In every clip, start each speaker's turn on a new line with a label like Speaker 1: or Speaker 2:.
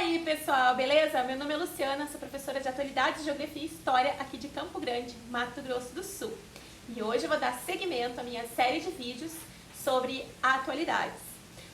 Speaker 1: aí, pessoal, beleza? Meu nome é Luciana, sou professora de Atualidades, Geografia e História aqui de Campo Grande, Mato Grosso do Sul. E hoje eu vou dar seguimento à minha série de vídeos sobre atualidades.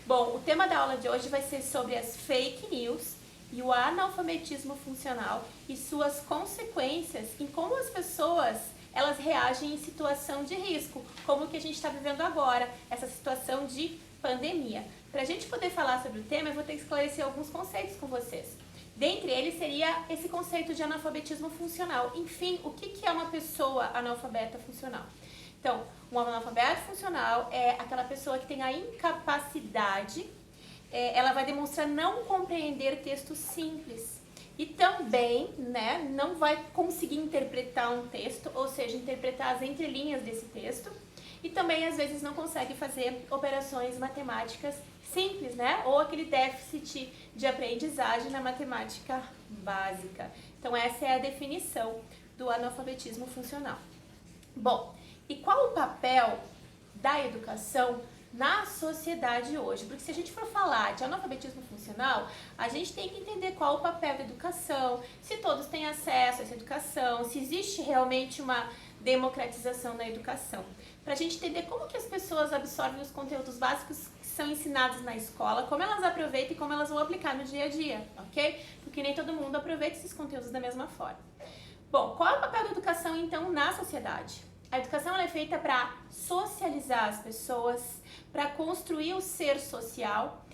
Speaker 1: Bom, o tema da aula de hoje vai ser sobre as fake news e o analfabetismo funcional e suas consequências em como as pessoas elas reagem em situação de risco, como o que a gente está vivendo agora, essa situação de pandemia. Para a gente poder falar sobre o tema, eu vou ter que esclarecer alguns conceitos com vocês. Dentre eles seria esse conceito de analfabetismo funcional. Enfim, o que é uma pessoa analfabeta funcional? Então, um analfabeto funcional é aquela pessoa que tem a incapacidade, ela vai demonstrar não compreender textos simples. E também, não vai conseguir interpretar um texto, ou seja, interpretar as entrelinhas desse texto. E também, às vezes, não consegue fazer operações matemáticas simples, ou aquele déficit de aprendizagem na matemática básica. Então, essa é a definição do analfabetismo funcional. Bom, e qual o papel da educação na sociedade hoje? Porque se a gente for falar de analfabetismo funcional, a gente tem que entender qual o papel da educação, se todos têm acesso a essa educação, se existe realmente uma democratização da educação. Para a gente entender como que as pessoas absorvem os conteúdos básicos que são ensinados na escola, como elas aproveitam e como elas vão aplicar no dia a dia, ok? Porque nem todo mundo aproveita esses conteúdos da mesma forma. Bom, qual é o papel da educação, então, na sociedade? A educação ela é feita para socializar as pessoas, para construir o ser social,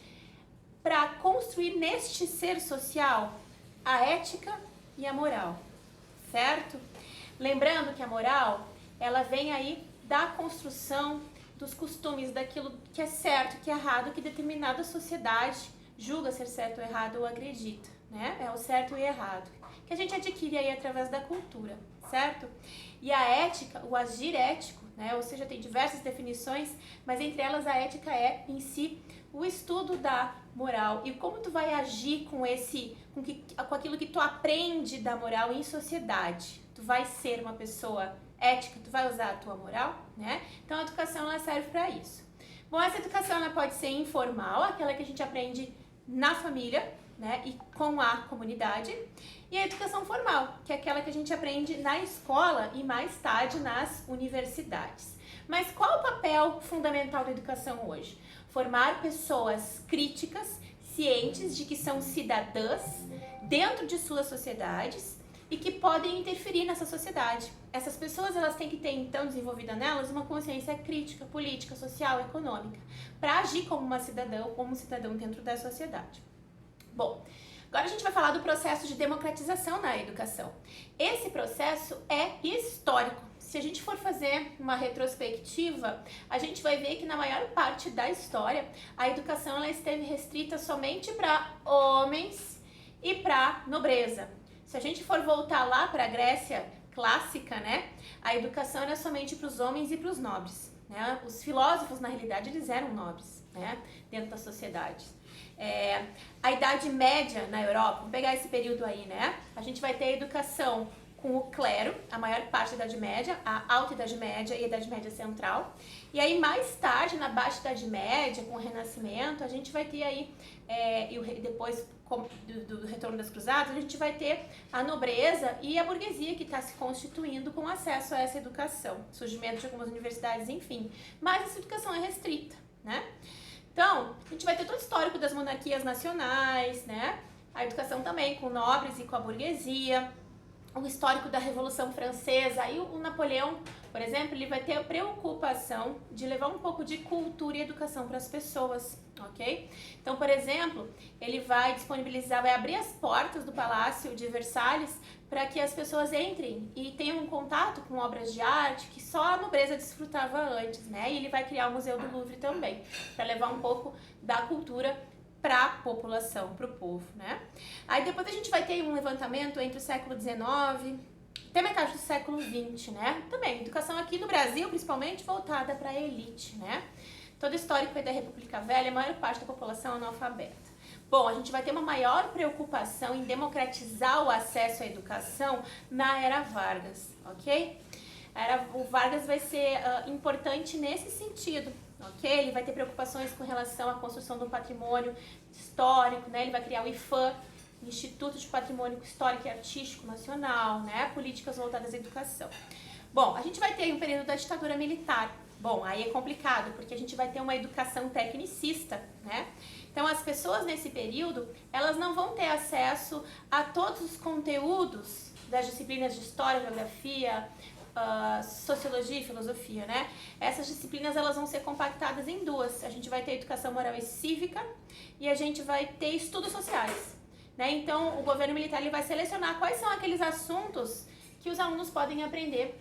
Speaker 1: para construir neste ser social a ética e a moral, certo? Lembrando que a moral, ela vem aí da construção dos costumes, daquilo que é certo, que é errado, que determinada sociedade julga ser certo ou errado ou acredita, É o certo e errado, que a gente adquire aí através da cultura, certo? E a ética, o agir ético, ou seja, tem diversas definições, mas entre elas a ética é, em si, o estudo da moral e como tu vai agir com aquilo que tu aprende da moral em sociedade. Tu vai ser uma pessoa ética, tu vai usar a tua moral, Então a educação ela serve para isso. Bom, essa educação ela pode ser informal, aquela que a gente aprende na família, e com a comunidade, e a educação formal, que é aquela que a gente aprende na escola e mais tarde nas universidades. Mas qual o papel fundamental da educação hoje? Formar pessoas críticas, cientes de que são cidadãs dentro de suas sociedades e que podem interferir nessa sociedade. Essas pessoas elas têm que ter, então, desenvolvida nelas uma consciência crítica, política, social, econômica, para agir como uma cidadã ou como um cidadão dentro da sociedade. Bom, agora a gente vai falar do processo de democratização na educação. Esse processo é histórico. Se a gente for fazer uma retrospectiva, a gente vai ver que na maior parte da história, a educação ela esteve restrita somente para homens e para nobreza. Se a gente for voltar lá para a Grécia clássica, a educação era somente para os homens e para os nobres. Os filósofos, na realidade, eles eram nobres, dentro da sociedade. A Idade Média na Europa, vamos pegar esse período aí, A gente vai ter a educação com o clero, a maior parte da Idade Média, a Alta Idade Média e a Idade Média Central. E aí mais tarde, na Baixa Idade Média, com o Renascimento, a gente vai ter aí, depois do retorno das cruzadas, a gente vai ter a nobreza e a burguesia que está se constituindo com acesso a essa educação, surgimento de algumas universidades, enfim. Mas essa educação é restrita, Então, a gente vai ter todo o histórico das monarquias nacionais, A educação também com nobres e com a burguesia, o histórico da Revolução Francesa. Aí o Napoleão, por exemplo, ele vai ter a preocupação de levar um pouco de cultura e educação para as pessoas, ok? Então, por exemplo, ele vai disponibilizar, vai abrir as portas do Palácio de Versalhes para que as pessoas entrem e tenham um contato com obras de arte que só a nobreza desfrutava antes, E ele vai criar o Museu do Louvre também, para levar um pouco da cultura para a população, para o povo, Aí depois a gente vai ter um levantamento entre o século XIX até metade do século XX, Também, educação aqui no Brasil, principalmente, voltada para a elite, Todo o histórico da República Velha, a maior parte da população analfabeta. Bom, a gente vai ter uma maior preocupação em democratizar o acesso à educação na Era Vargas, ok? O Vargas vai ser importante nesse sentido, ok? Ele vai ter preocupações com relação à construção do patrimônio histórico, Ele vai criar o IPHAN, Instituto de Patrimônio Histórico e Artístico Nacional, né? Políticas voltadas à educação. Bom, a gente vai ter um período da ditadura militar. Bom, aí é complicado, porque a gente vai ter uma educação tecnicista, né? Então, as pessoas nesse período, elas não vão ter acesso a todos os conteúdos das disciplinas de História, Geografia, Sociologia e Filosofia, né? Essas disciplinas, elas vão ser compactadas em duas. A gente vai ter Educação Moral e Cívica e a gente vai ter Estudos Sociais, né? Então, o governo militar ele vai selecionar quais são aqueles assuntos que os alunos podem aprender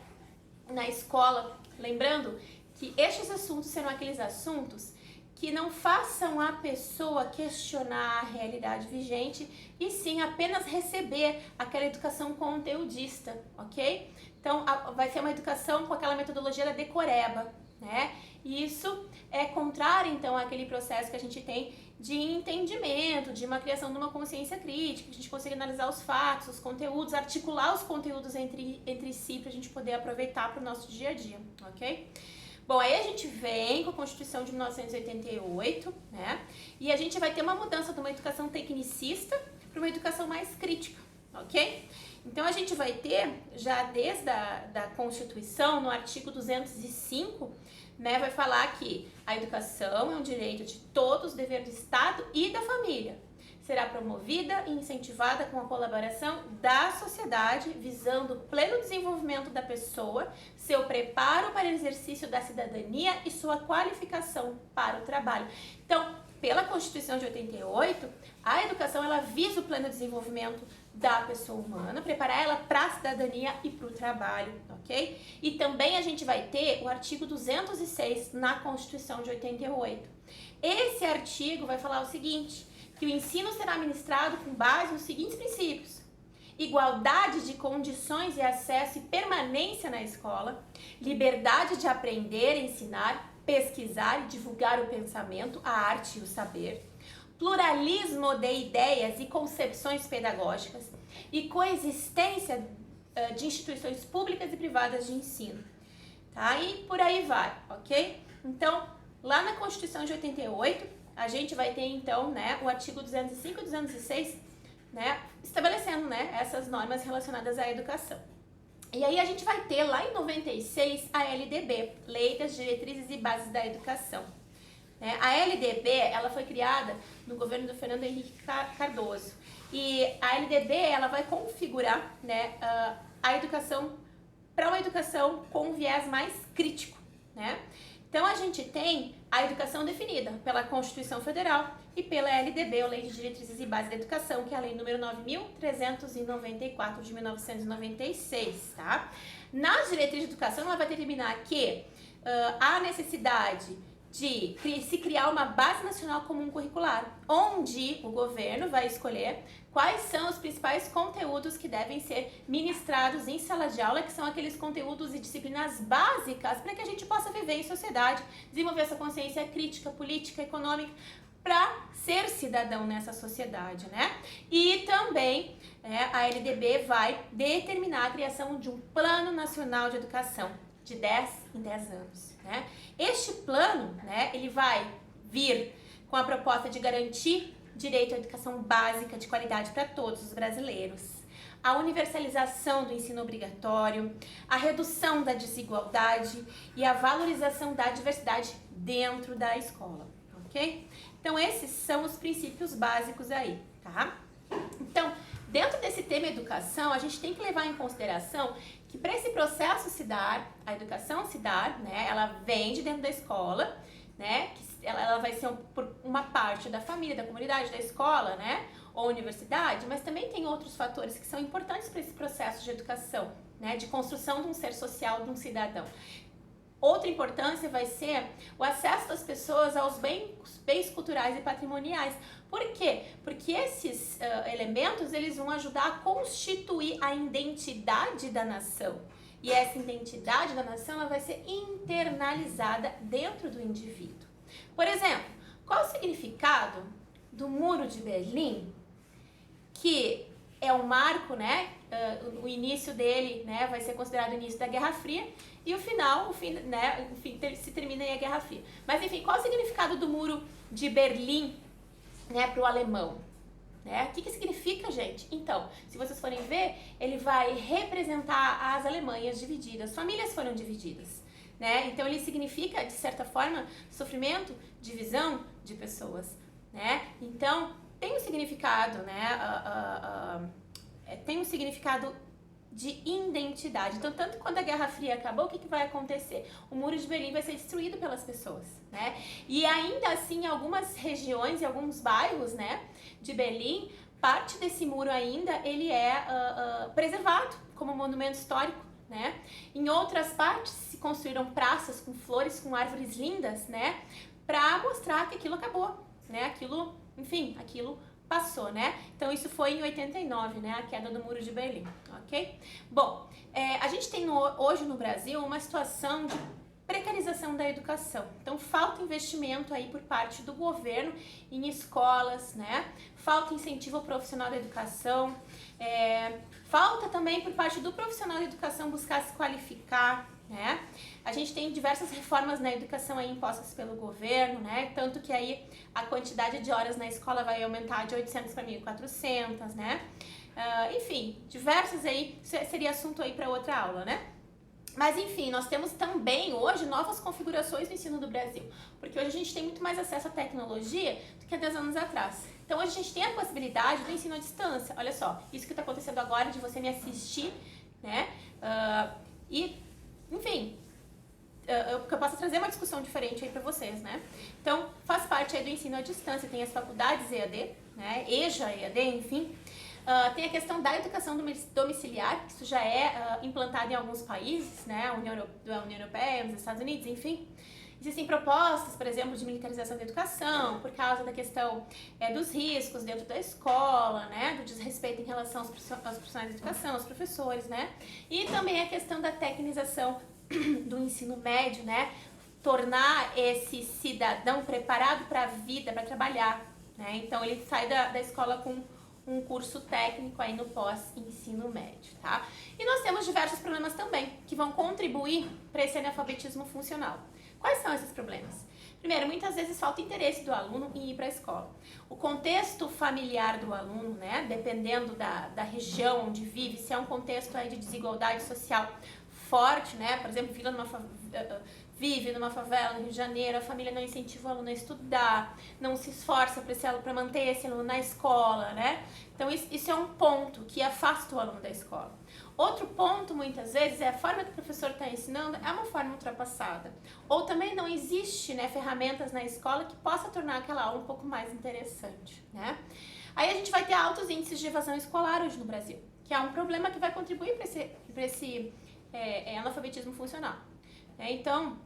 Speaker 1: na escola. Lembrando que estes assuntos serão aqueles assuntos que não façam a pessoa questionar a realidade vigente e sim apenas receber aquela educação conteudista, ok? Então, vai ser uma educação com aquela metodologia da decoreba, né? E isso é contrário, então, àquele processo que a gente tem de entendimento, de uma criação de uma consciência crítica, que a gente consiga analisar os fatos, os conteúdos, articular os conteúdos entre si para a gente poder aproveitar para o nosso dia a dia, ok? Bom, aí a gente vem com a Constituição de 1988, né? E a gente vai ter uma mudança de uma educação tecnicista para uma educação mais crítica, ok? Então a gente vai ter, já desde da Constituição, no artigo 205, né, vai falar que a educação é um direito de todos, dever do Estado e da família. Será promovida e incentivada com a colaboração da sociedade, visando o pleno desenvolvimento da pessoa, seu preparo para o exercício da cidadania e sua qualificação para o trabalho. Então, pela Constituição de 88, a educação ela visa o pleno desenvolvimento da pessoa humana, preparar ela para a cidadania e para o trabalho, ok? E também a gente vai ter o artigo 206 na Constituição de 88. Esse artigo vai falar o seguinte: que o ensino será ministrado com base nos seguintes princípios: igualdade de condições e acesso e permanência na escola, liberdade de aprender, ensinar, pesquisar e divulgar o pensamento, a arte e o saber, pluralismo de ideias e concepções pedagógicas e coexistência de instituições públicas e privadas de ensino. Tá? E por aí vai, ok? Então, lá na Constituição de 88, a gente vai ter então, né, o artigo 205 e 206, né, estabelecendo, né, essas normas relacionadas à educação. E aí a gente vai ter lá em 96 a LDB, Lei das Diretrizes e Bases da Educação. Né? A LDB ela foi criada no governo do Fernando Henrique Cardoso e a LDB ela vai configurar, né, a educação para uma educação com um viés mais crítico, né? Então, a gente tem a educação definida pela Constituição Federal e pela LDB, a Lei de Diretrizes e Bases da Educação, que é a Lei número 9.394 de 1996, tá? Nas diretrizes de educação, ela vai determinar que há necessidade de se criar uma base nacional comum curricular, onde o governo vai escolher quais são os principais conteúdos que devem ser ministrados em sala de aula, que são aqueles conteúdos e disciplinas básicas para que a gente possa viver em sociedade, desenvolver essa consciência crítica, política, econômica, para ser cidadão nessa sociedade, né? E também a LDB vai determinar a criação de um Plano Nacional de Educação de 10 em 10 anos, né? Este plano, né, ele vai vir com a proposta de garantir direito à educação básica de qualidade para todos os brasileiros, a universalização do ensino obrigatório, a redução da desigualdade e a valorização da diversidade dentro da escola, ok? Então, esses são os princípios básicos aí, tá? Então, dentro desse tema educação, a gente tem que levar em consideração que para esse processo se dar, a educação se dar, né, ela vem de dentro da escola, né, que ela vai ser por uma parte da família, da comunidade, da escola, né, ou universidade, mas também tem outros fatores que são importantes para esse processo de educação, né, de construção de um ser social, de um cidadão. Outra importância vai ser o acesso das pessoas aos bens culturais e patrimoniais. Por quê? Porque esses elementos eles vão ajudar a constituir a identidade da nação. E essa identidade da nação ela vai ser internalizada dentro do indivíduo. Por exemplo, qual o significado do Muro de Berlim, que é um marco, né? O início dele, né, vai ser considerado o início da Guerra Fria e o final, né, se termina aí a Guerra Fria. Mas enfim, qual o significado do Muro de Berlim, né, para o alemão? né? O que significa, gente? Então, se vocês forem ver, ele vai representar as Alemanhas divididas, famílias foram divididas, né? Então, ele significa, de certa forma, sofrimento, divisão de pessoas, né? Então, tem um significado, né? Tem um significado de identidade. Então, tanto quando a Guerra Fria acabou, o que vai acontecer? O Muro de Berlim vai ser destruído pelas pessoas, né? E ainda assim, em algumas regiões e alguns bairros, né, de Berlim, parte desse muro ainda, ele é preservado como monumento histórico, né? Em outras partes se construíram praças com flores, com árvores lindas, né? Para mostrar que aquilo acabou, né? Aquilo, enfim, aquilo passou, né? Então isso foi em 89, né? A queda do Muro de Berlim, ok? Bom, a gente tem hoje no Brasil uma situação de precarização da educação. Então falta investimento aí por parte do governo em escolas, né? Falta incentivo ao profissional da educação, falta também por parte do profissional da educação buscar se qualificar, né? A gente tem diversas reformas na educação aí impostas pelo governo, né? Tanto que aí a quantidade de horas na escola vai aumentar de 800 para 1.400, né? Enfim, diversas aí, seria assunto aí para outra aula, né? Mas enfim, nós temos também hoje novas configurações no ensino do Brasil, porque hoje a gente tem muito mais acesso à tecnologia do que há 10 anos atrás. Então hoje a gente tem a possibilidade do ensino à distância. Olha só, isso que está acontecendo agora de você me assistir, né? Enfim, eu posso trazer uma discussão diferente aí para vocês, né? Então, faz parte aí do ensino à distância, tem as faculdades EAD, né? EJA, EAD, enfim. Tem a questão da educação domiciliar, que isso já é implantado em alguns países, né? A União Europeia, nos Estados Unidos, enfim. Existem propostas, por exemplo, de militarização da educação, por causa da questão dos riscos dentro da escola, né? Do desrespeito em relação aos profissionais de educação, aos professores, né? E também a questão da tecnização do ensino médio, né? Tornar esse cidadão preparado para a vida, para trabalhar, né? Então ele sai da escola com um curso técnico aí no pós-ensino médio, tá? E nós temos diversos problemas também que vão contribuir para esse analfabetismo funcional. Quais são esses problemas? Primeiro, muitas vezes falta interesse do aluno em ir para a escola. O contexto familiar do aluno, né, dependendo da região onde vive, se é um contexto aí de desigualdade social forte, né, por exemplo, vive numa favela no Rio de Janeiro, a família não incentiva o aluno a estudar, não se esforça para manter esse aluno na escola, né? Então isso é um ponto que afasta o aluno da escola. Outro ponto, muitas vezes, é a forma que o professor está ensinando é uma forma ultrapassada. Ou também não existe, né, ferramentas na escola que possa tornar aquela aula um pouco mais interessante, né? Aí a gente vai ter altos índices de evasão escolar hoje no Brasil, que é um problema que vai contribuir para esse analfabetismo funcional. Então,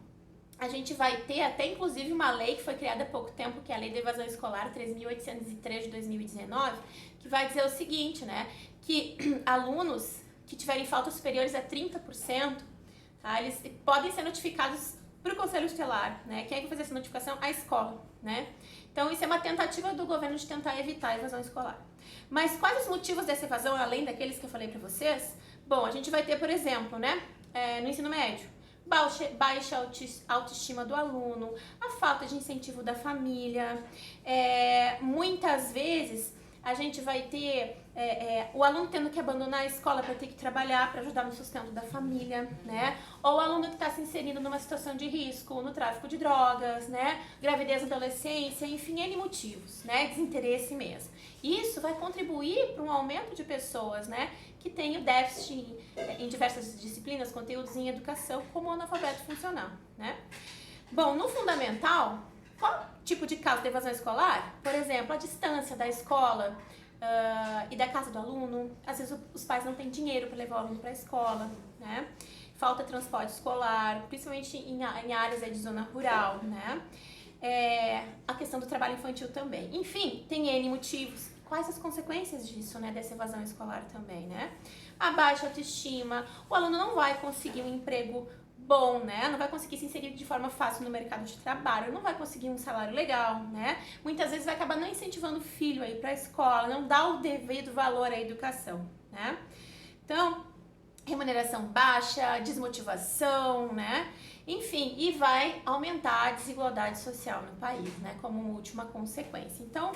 Speaker 1: a gente vai ter até inclusive uma lei que foi criada há pouco tempo, que é a Lei da Evasão Escolar 3.803 de 2019, que vai dizer o seguinte, né, que alunos que tiverem faltas superiores a 30%, tá, eles podem ser notificados para o Conselho Tutelar, né? Quem é que vai fazer essa notificação? A escola, né? Então isso é uma tentativa do governo de tentar evitar a evasão escolar. Mas quais os motivos dessa evasão, além daqueles que eu falei para vocês? Bom, a gente vai ter, por exemplo, né, no ensino médio, baixa autoestima do aluno, a falta de incentivo da família, muitas vezes a gente vai ter o aluno tendo que abandonar a escola para ter que trabalhar, para ajudar no sustento da família, né? Ou o aluno que está se inserindo numa situação de risco, no tráfico de drogas, né? Gravidez na adolescência, enfim, N motivos, né? Desinteresse mesmo. Isso vai contribuir para um aumento de pessoas, né, que tem o déficit em diversas disciplinas, conteúdos em educação, como o analfabeto funcional, né? Bom, no fundamental, qual tipo de causa de evasão escolar? Por exemplo, a distância da escola e da casa do aluno. Às vezes os pais não têm dinheiro para levar o aluno para a escola, né? Falta transporte escolar, principalmente em áreas de zona rural, né? A questão do trabalho infantil também. Enfim, tem N motivos. Quais as consequências disso, né, dessa evasão escolar também, né? A baixa autoestima, o aluno não vai conseguir um emprego bom, né? Não vai conseguir se inserir de forma fácil no mercado de trabalho, não vai conseguir um salário legal, né? Muitas vezes vai acabar não incentivando o filho a ir para a escola, não dá o devido valor à educação, né? Então, remuneração baixa, desmotivação, né? Enfim, e vai aumentar a desigualdade social no país, né? Como uma última consequência. Então,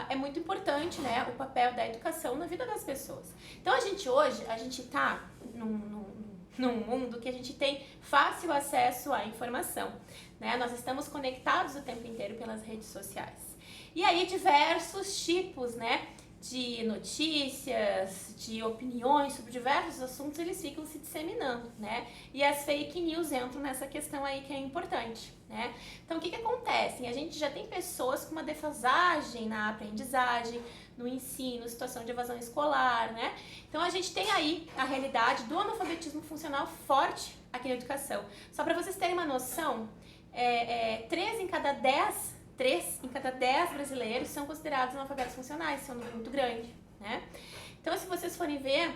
Speaker 1: é muito importante, né, o papel da educação na vida das pessoas. Então, hoje, a gente tá num mundo que a gente tem fácil acesso à informação, né? Nós estamos conectados o tempo inteiro pelas redes sociais. E aí, diversos tipos, né, de notícias, de opiniões sobre diversos assuntos, eles ficam se disseminando, né? E as fake news entram nessa questão aí que é importante, né? Então, o que acontece? A gente já tem pessoas com uma defasagem na aprendizagem, no ensino, situação de evasão escolar, né? Então, a gente tem aí a realidade do analfabetismo funcional forte aqui na educação. Só para vocês terem uma noção, 3 em cada 10 brasileiros são considerados analfabetos funcionais, isso é um número muito grande, né? Então, se vocês forem ver,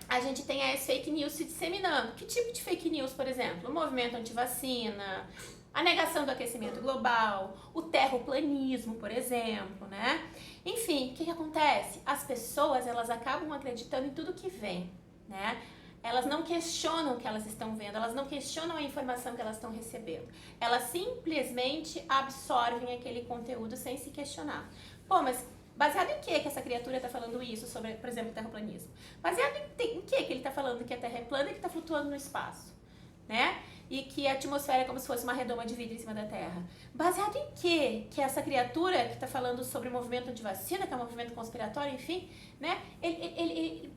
Speaker 1: a gente tem as fake news se disseminando. Que tipo de fake news, por exemplo? O movimento antivacina, a negação do aquecimento global, o terraplanismo, por exemplo, né? Enfim, o que acontece? As pessoas, elas acabam acreditando em tudo que vem, né? Elas não questionam o que elas estão vendo, elas não questionam a informação que elas estão recebendo. Elas simplesmente absorvem aquele conteúdo sem se questionar. Pô, mas baseado em que essa criatura está falando isso sobre, por exemplo, o terraplanismo? Baseado em que ele está falando que a Terra é plana e que está flutuando no espaço, né? E que a atmosfera é como se fosse uma redoma de vidro em cima da Terra. Baseado em que essa criatura que está falando sobre o movimento antivacina, que é um movimento conspiratório, enfim, né?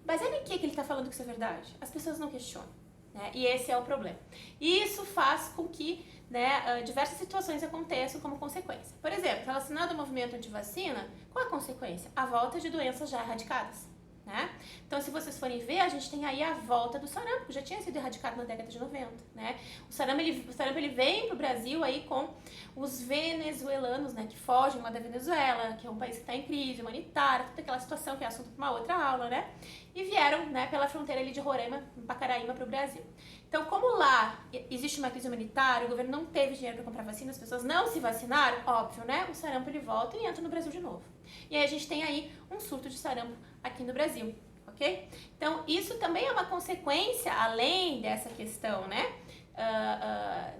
Speaker 1: Baseado em que ele está falando que isso é verdade? As pessoas não questionam, né? E esse é o problema. E isso faz com que, né, diversas situações aconteçam como consequência. Por exemplo, relacionado ao movimento antivacina, qual a consequência? A volta de doenças já erradicadas. Né? Então, se vocês forem ver, a gente tem aí a volta do sarampo, que já tinha sido erradicado na década de 90, né? O sarampo ele vem para o Brasil aí com os venezuelanos, né, que fogem lá da Venezuela, que é um país que está em crise humanitária, toda aquela situação que é assunto para uma outra aula, né? E vieram, né, pela fronteira ali de Roraima, em Pacaraíma, para o Brasil. Então, como lá existe uma crise humanitária, o governo não teve dinheiro para comprar vacina, as pessoas não se vacinaram, óbvio, né? O sarampo ele volta e entra no Brasil de novo. E aí a gente tem aí um surto de sarampo aqui no Brasil, ok? Então, isso também é uma consequência, além dessa questão, né,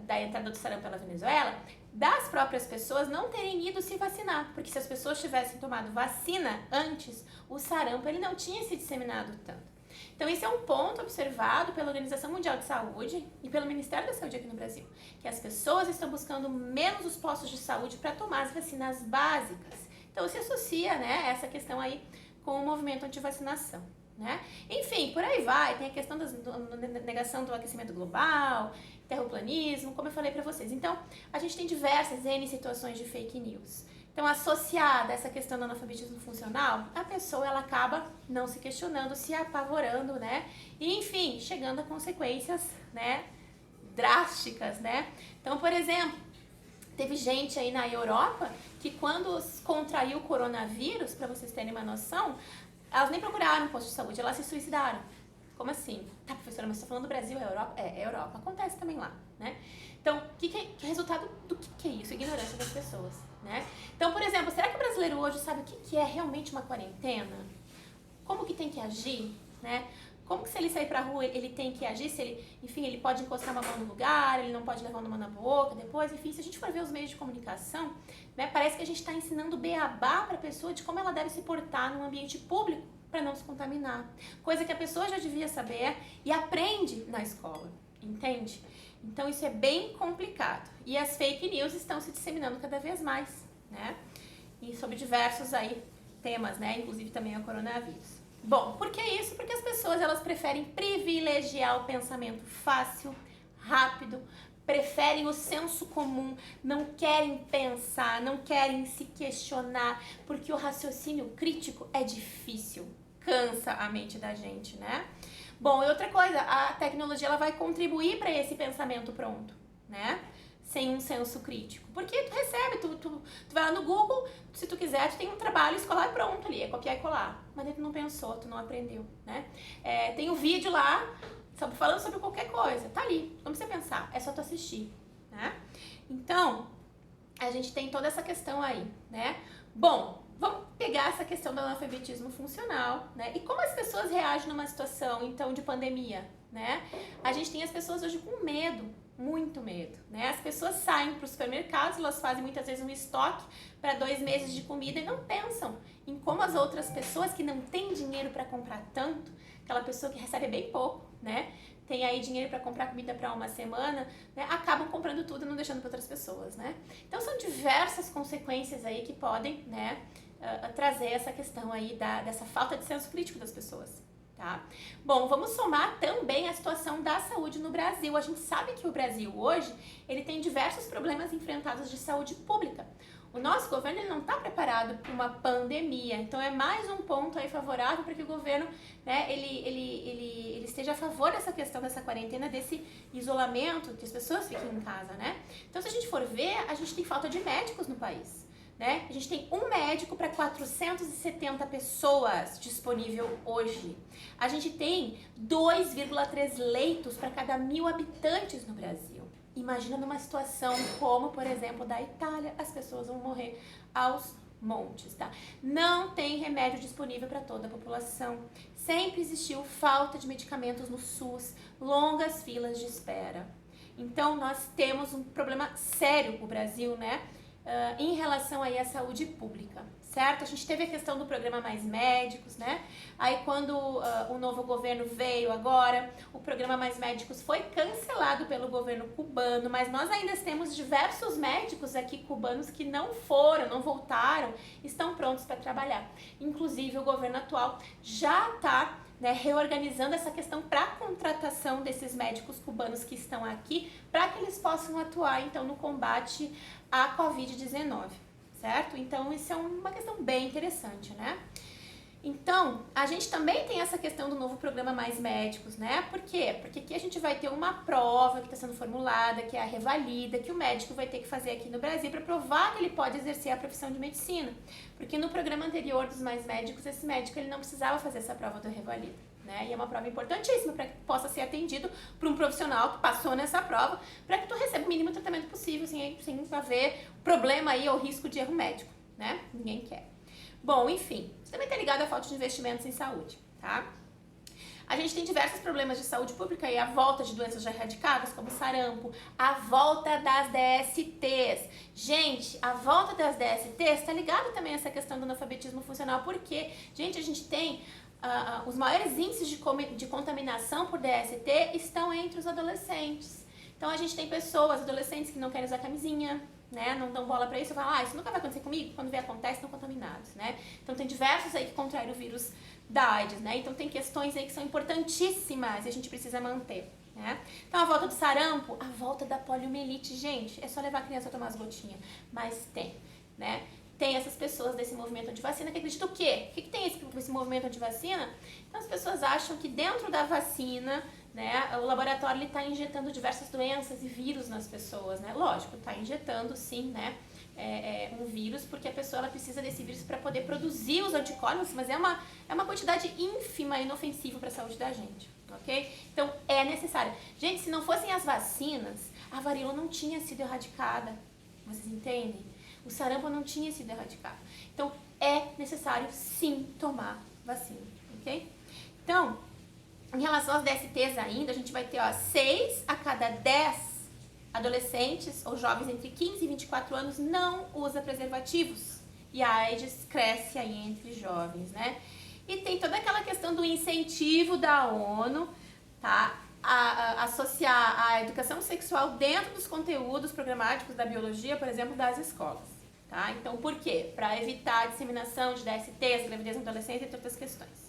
Speaker 1: da entrada do sarampo pela Venezuela, das próprias pessoas não terem ido se vacinar, porque se as pessoas tivessem tomado vacina antes, o sarampo ele não tinha se disseminado tanto. Então, esse é um ponto observado pela Organização Mundial de Saúde e pelo Ministério da Saúde aqui no Brasil, que as pessoas estão buscando menos os postos de saúde para tomar as vacinas básicas. Então, se associa, né, essa questão aí com o movimento anti-vacinação, né? Enfim, por aí vai, tem a questão da negação do aquecimento global, terraplanismo, como eu falei para vocês. Então, a gente tem diversas N situações de fake news. Então, associada a essa questão do analfabetismo funcional, a pessoa ela acaba não se questionando, se apavorando, né? E, enfim, chegando a consequências, né, drásticas, né? Então, por exemplo, teve gente aí na Europa que quando contraiu o coronavírus, para vocês terem uma noção, elas nem procuraram um posto de saúde, elas se suicidaram. Como assim? Tá, professora, mas você tá falando do Brasil, é Europa? É Europa. Acontece também lá, né? Então, que resultado do que é isso? Ignorância das pessoas, né? Então, por exemplo, será que o brasileiro hoje sabe o que é realmente uma quarentena? Como que tem que agir, né? Como que se ele sair pra rua, ele tem que agir, se ele, enfim, ele pode encostar uma mão no lugar, ele não pode levar uma mão na boca, depois, enfim, se a gente for ver os meios de comunicação, né, parece que a gente está ensinando beabá para a pessoa de como ela deve se portar num ambiente público para não se contaminar. Coisa que a pessoa já devia saber e aprende na escola, entende? Então isso é bem complicado. E as fake news estão se disseminando cada vez mais, né? E sobre diversos aí temas, né? Inclusive também o coronavírus. Bom, por que isso? Porque as pessoas elas preferem privilegiar o pensamento fácil, rápido, preferem o senso comum, não querem pensar, não querem se questionar, porque o raciocínio crítico é difícil, cansa a mente da gente, né? Bom, e outra coisa, a tecnologia ela vai contribuir para esse pensamento pronto, né? Sem um senso crítico. Porque tu recebe, tu vai lá no Google, se tu quiser, tu tem um trabalho escolar pronto ali, é copiar e colar. Mas tu não pensou, tu não aprendeu, né? Tem um vídeo lá, falando sobre qualquer coisa, tá ali, não precisa pensar, é só tu assistir, né? Então, a gente tem toda essa questão aí, né? Bom, vamos pegar essa questão do analfabetismo funcional, né? E como as pessoas reagem numa situação, então, de pandemia, né? A gente tem as pessoas hoje com medo, muito medo, né? As pessoas saem para os supermercados, elas fazem muitas vezes um estoque para 2 meses de comida e não pensam em como as outras pessoas que não têm dinheiro para comprar tanto, aquela pessoa que recebe bem pouco, né? Tem aí dinheiro para comprar comida para uma semana, né? Acabam comprando tudo e não deixando para outras pessoas, né? Então são diversas consequências aí que podem, né, trazer essa questão aí dessa falta de senso crítico das pessoas. Tá? Bom, vamos somar também a situação da saúde no Brasil. A gente sabe que o Brasil hoje, ele tem diversos problemas enfrentados de saúde pública. O nosso governo ele não está preparado para uma pandemia, então é mais um ponto aí favorável para que o governo, né, ele esteja a favor dessa questão dessa quarentena, desse isolamento, que as pessoas fiquem em casa, né? Então, se a gente for ver, a gente tem falta de médicos no país. Né? A gente tem um médico para 470 pessoas disponível hoje. A gente tem 2,3 leitos para cada 1.000 habitantes no Brasil. Imagina numa situação como, por exemplo, da Itália, as pessoas vão morrer aos montes, tá? Não tem remédio disponível para toda a população. Sempre existiu falta de medicamentos no SUS, longas filas de espera. Então, nós temos um problema sério no Brasil, né? Em relação aí à saúde pública, certo? A gente teve a questão do programa Mais Médicos, né? Aí quando o novo governo veio agora, o programa Mais Médicos foi cancelado pelo governo cubano, mas nós ainda temos diversos médicos aqui cubanos que não foram, não voltaram, estão prontos para trabalhar. Inclusive o governo atual já está, né, reorganizando essa questão para a contratação desses médicos cubanos que estão aqui, para que eles possam atuar então no combate à Covid-19, certo? Então isso é uma questão bem interessante, né? Então, a gente também tem essa questão do novo programa Mais Médicos, né? Por quê? Porque aqui a gente vai ter uma prova que está sendo formulada, que é a revalida, que o médico vai ter que fazer aqui no Brasil para provar que ele pode exercer a profissão de medicina. Porque no programa anterior dos Mais Médicos, esse médico ele não precisava fazer essa prova do revalida, né? E é uma prova importantíssima para que possa ser atendido por um profissional que passou nessa prova, para que tu receba o mínimo tratamento possível, sem haver problema aí ou risco de erro médico, né? Ninguém quer. Bom, enfim, isso também está ligado à falta de investimentos em saúde, tá? A gente tem diversos problemas de saúde pública e a volta de doenças já erradicadas, como sarampo, a volta das DSTs. Gente, a volta das DSTs está ligada também a essa questão do analfabetismo funcional, porque, gente, a gente tem os maiores índices de contaminação por DST estão entre os adolescentes. Então, a gente tem pessoas, adolescentes que não querem usar camisinha, né, não dão bola pra isso, falam, isso nunca vai acontecer comigo, quando acontece, estão contaminados, né? Então tem diversos aí que contraem o vírus da AIDS, né? Então tem questões aí que são importantíssimas e a gente precisa manter, né? Então a volta do sarampo, a volta da poliomielite, gente, é só levar a criança a tomar as gotinhas, mas tem, né? Tem essas pessoas desse movimento antivacina que acreditam o quê? O que tem esse movimento antivacina? Então as pessoas acham que dentro da vacina, né, o laboratório está injetando diversas doenças e vírus nas pessoas, né? Lógico, está injetando sim, né, um vírus, porque a pessoa ela precisa desse vírus para poder produzir os anticorpos, mas é uma quantidade ínfima e inofensiva para a saúde da gente, ok? Então é necessário. Gente, se não fossem as vacinas, a varíola não tinha sido erradicada, vocês entendem? O sarampo não tinha sido erradicado. Então é necessário sim tomar vacina, ok? Então, em relação às DSTs ainda, a gente vai ter 6 a cada 10 adolescentes ou jovens entre 15 e 24 anos não usa preservativos. E a AIDS cresce aí entre jovens, né? E tem toda aquela questão do incentivo da ONU, tá? A associar a educação sexual dentro dos conteúdos programáticos da biologia, por exemplo, das escolas, tá? Então, por quê? Para evitar a disseminação de DSTs, gravidez na adolescência, entre outras questões.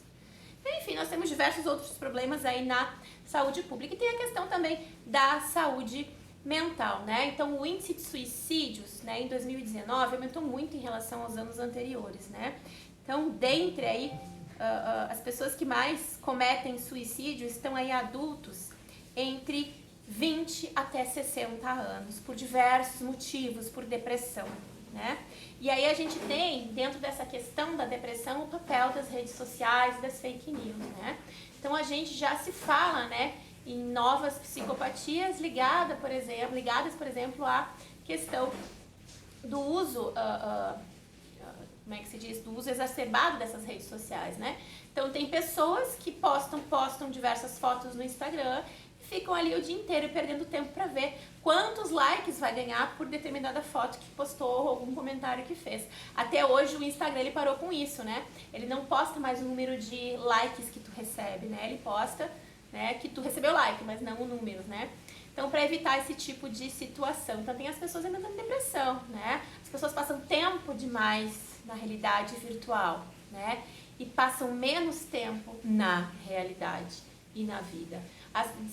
Speaker 1: Enfim, nós temos diversos outros problemas aí na saúde pública e tem a questão também da saúde mental, né? Então, o índice de suicídios, né, em 2019 aumentou muito em relação aos anos anteriores, né? Então, dentre aí as pessoas que mais cometem suicídio estão aí adultos entre 20 até 60 anos, por diversos motivos, por depressão, né? E aí a gente tem, dentro dessa questão da depressão, o papel das redes sociais e das fake news, né? Então a gente já se fala, né, em novas psicopatias ligadas, por exemplo, à questão do uso como é que se diz, do uso exacerbado dessas redes sociais, né? Então tem pessoas que postam diversas fotos no Instagram e ficam ali o dia inteiro perdendo tempo para ver quantos likes vai ganhar por determinada foto que postou ou algum comentário que fez. Até hoje o Instagram ele parou com isso, né? Ele não posta mais o número de likes que tu recebe, né? Ele posta, né, que tu recebeu like, mas não o número, né? Então, para evitar esse tipo de situação. Então, tem as pessoas ainda com depressão, né? As pessoas passam tempo demais na realidade virtual, né? E passam menos tempo na realidade e na vida.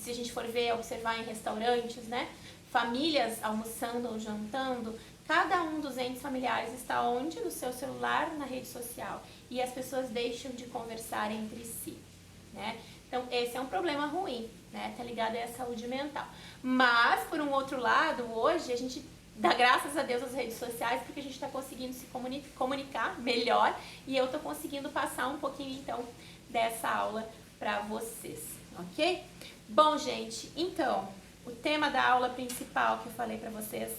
Speaker 1: Se a gente for ver, observar em restaurantes, né? Famílias almoçando ou jantando, cada um dos entes familiares está onde? No seu celular, na rede social. E as pessoas deixam de conversar entre si, né? Então, esse é um problema ruim, né? Tá ligado à saúde mental. Mas, por um outro lado, hoje a gente dá graças a Deus às redes sociais porque a gente está conseguindo se comunicar melhor e eu tô conseguindo passar um pouquinho, então, dessa aula para vocês, ok? Bom, gente, então, o tema da aula principal que eu falei para vocês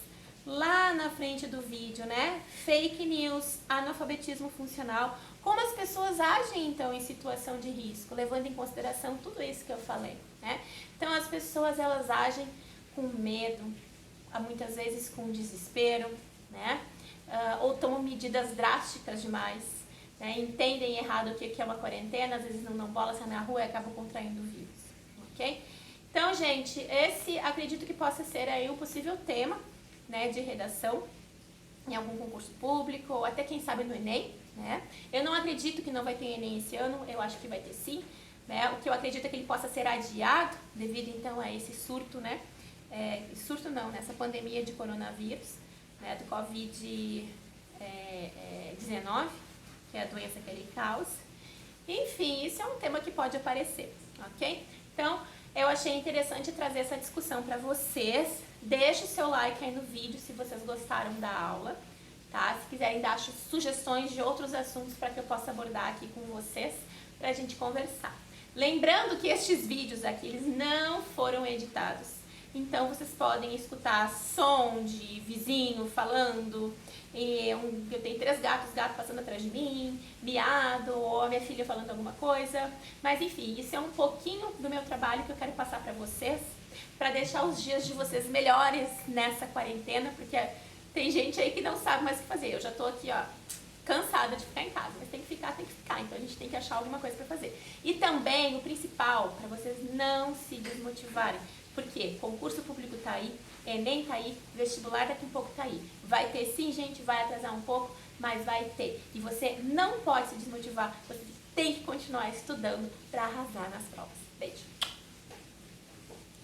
Speaker 1: lá na frente do vídeo, né? Fake news, analfabetismo funcional. Como as pessoas agem, então, em situação de risco, levando em consideração tudo isso que eu falei, né? Então, as pessoas, elas agem com medo, muitas vezes com desespero, né? Ou tomam medidas drásticas demais, né? Entendem errado o que é uma quarentena, às vezes não dão bola, saem na rua e acabam contraindo o vírus, ok? Então, gente, esse acredito que possa ser aí um possível tema, né, de redação em algum concurso público ou até quem sabe no Enem, né? Eu não acredito que não vai ter Enem esse ano, eu acho que vai ter sim, né? O que eu acredito é que ele possa ser adiado devido então a esse surto, né? Surto não, nessa pandemia de coronavírus, né, do Covid-19, que é a doença que ele causa. Enfim, isso é um tema que pode aparecer, ok? Então, eu achei interessante trazer essa discussão para vocês. Deixe o seu like aí no vídeo se vocês gostaram da aula, tá? Se quiserem dar sugestões de outros assuntos para que eu possa abordar aqui com vocês, para a gente conversar. Lembrando que estes vídeos aqui, eles não foram editados. Então, vocês podem escutar som de vizinho falando, eu tenho 3 gatos passando atrás de mim, miado, ou a minha filha falando alguma coisa. Mas, enfim, isso é um pouquinho do meu trabalho que eu quero passar para vocês, para deixar os dias de vocês melhores nessa quarentena, porque tem gente aí que não sabe mais o que fazer. Eu já tô aqui, ó, cansada de ficar em casa, mas tem que ficar, então a gente tem que achar alguma coisa para fazer. E também, o principal, para vocês não se desmotivarem, porque concurso público tá aí, Enem tá aí, vestibular daqui a pouco tá aí. Vai ter sim, gente, vai atrasar um pouco, mas vai ter. E você não pode se desmotivar, você tem que continuar estudando para arrasar nas provas. Beijo!